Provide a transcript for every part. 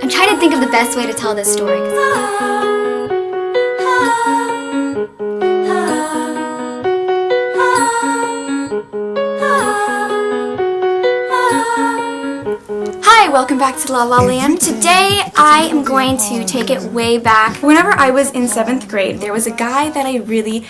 I'm trying to think of the best way to tell this story. Hi, welcome back to La La Land. Today I am going to take it way back. Whenever I was in 7th grade, there was a guy that I really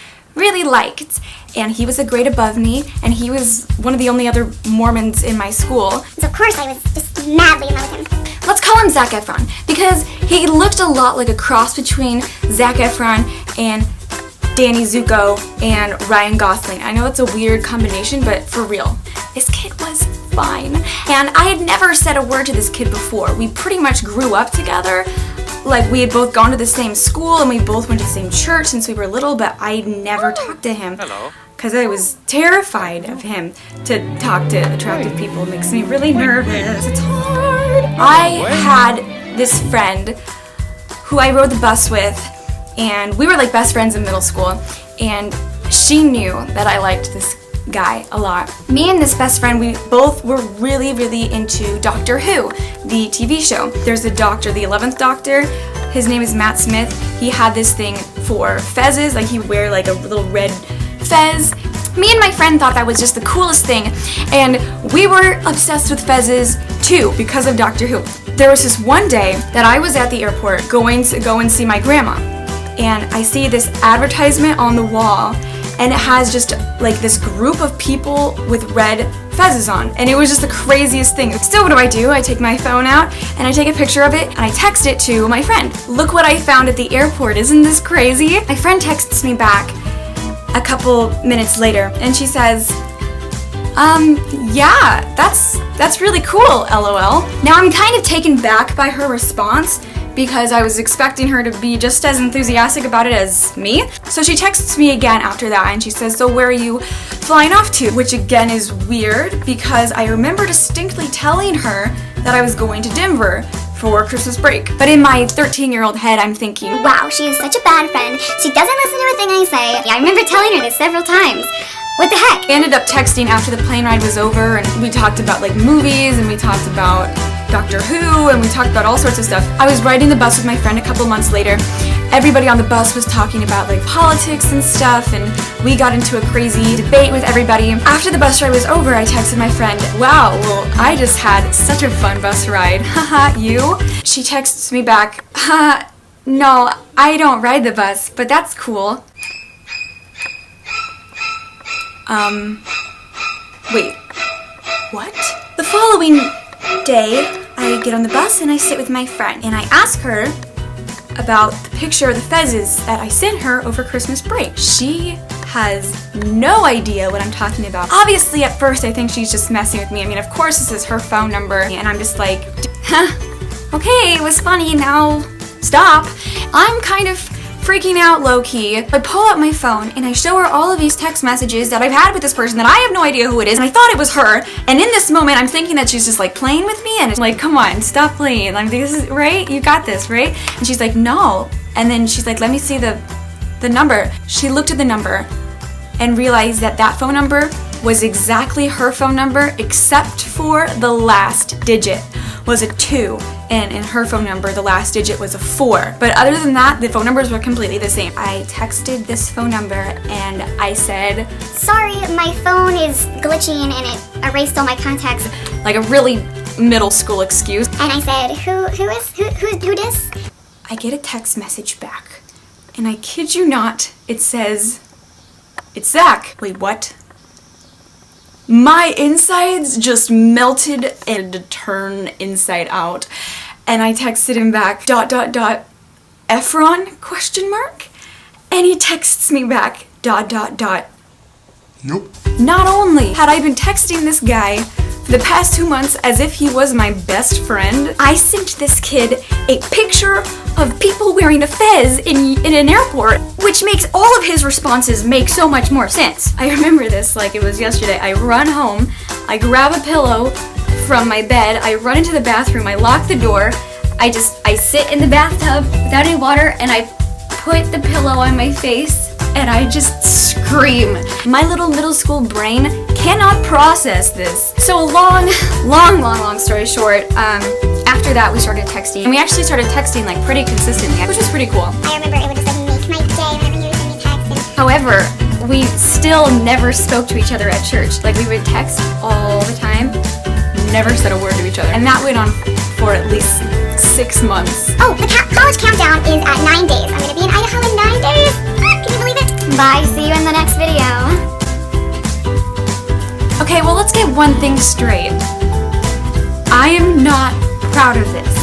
liked, and he was a grade above me, and he was one of the only other Mormons in my school. So of course I was just madly in love with him. Let's call him Zac Efron, because he looked a lot like a cross between Zac Efron and Danny Zuko and Ryan Gosling. I know it's a weird combination, but for real, this kid was fine. And I had never said a word to this kid before. We pretty much grew up together. Like, we had both gone to the same school and we both went to the same church since we were little, but I never talked to him. Hello. Because I was terrified of him. To talk to attractive people makes me really nervous. It's hard. I had this friend who I rode the bus with, and we were like best friends in middle school, and she knew that I liked this guy a lot. Me and this best friend, we both were really into Doctor Who, the TV show. There's a doctor, the 11th Doctor. His name is Matt Smith. He had this thing for fezzes, like he would wear like a little red fez. Me and my friend thought that was just the coolest thing, and we were obsessed with fezzes too because of Doctor Who. There was this one day that I was at the airport going to go and see my grandma, and I see this advertisement on the wall, and it has just like this group of people with red fezzes on, and it was just the craziest thing. Still, what do? I take my phone out and I take a picture of it and I text it to my friend. Look what I found at the airport, isn't this crazy? My friend texts me back a couple minutes later and she says, yeah, that's really cool, LOL. Now I'm kind of taken back by her response because I was expecting her to be just as enthusiastic about it as me. So she texts me again after that and she says, so where are you flying off to? Which again is weird because I remember distinctly telling her that I was going to Denver for Christmas break. But in my 13-year-old head, I'm thinking, Wow, she is such a bad friend. She doesn't listen to a thing I say. Yeah, I remember telling her this several times. What the heck? I ended up texting after the plane ride was over, and we talked about like movies, and we talked about Doctor Who, and we talked about all sorts of stuff. I was riding the bus with my friend a couple months later. Everybody on the bus was talking about like politics and stuff, and we got into a crazy debate with everybody. After the bus ride was over, I texted my friend, wow, well, I just had such a fun bus ride. Haha, you? She texts me back, haha, no, I don't ride the bus, but that's cool. Wait, what? The following day, I get on the bus and I sit with my friend and I ask her about the picture of the fezzes that I sent her over Christmas break. She has no idea what I'm talking about. Obviously, at first, I think she's just messing with me. I mean, of course, this is her phone number, and I'm just like, huh, okay, it was funny, now stop. I'm kind of freaking out low-key. I pull out my phone and I show her all of these text messages that I've had with this person that I have no idea who it is, and I thought it was her, and in this moment I'm thinking that she's just like playing with me, and it's like, come on, stop playing, like, this is right, you got this, right? And she's like, no. And then she's like, let me see the number. She looked at the number and realized that that phone number was exactly her phone number, except for the last digit was a 2, and in her phone number the last digit was a 4. But other than that, the phone numbers were completely the same. I texted this phone number and I said, Sorry, my phone is glitching and it erased all my contacts. like a really middle school excuse. And I said, who this? I get a text message back, and I kid you not, it says, it's Zach. Wait, what? My insides just melted and turned inside out. And I texted him back, ... Efron, question mark? And he texts me back, ... Nope. Not only had I been texting this guy for the past 2 months as if he was my best friend, I sent this kid a picture of people wearing a fez in an airport, which makes all of his responses make so much more sense. I remember this like it was yesterday. I run home, I grab a pillow from my bed, I run into the bathroom, I lock the door, I sit in the bathtub without any water, and I put the pillow on my face, and I just scream cream. My little middle school brain cannot process this. So long story short, after that we started texting. And we actually started texting like pretty consistently, which was pretty cool. I remember it would just like make my day whenever you would send me text. However, we still never spoke to each other at church. Like we would text all the time, never said a word to each other. And that went on for at least 6 months. Oh, the college countdown is at 9 days. I'm gonna be in Idaho in 9 days. Can you believe it? Bye, see you in the next video. Okay, well let's get one thing straight. I am not proud of this.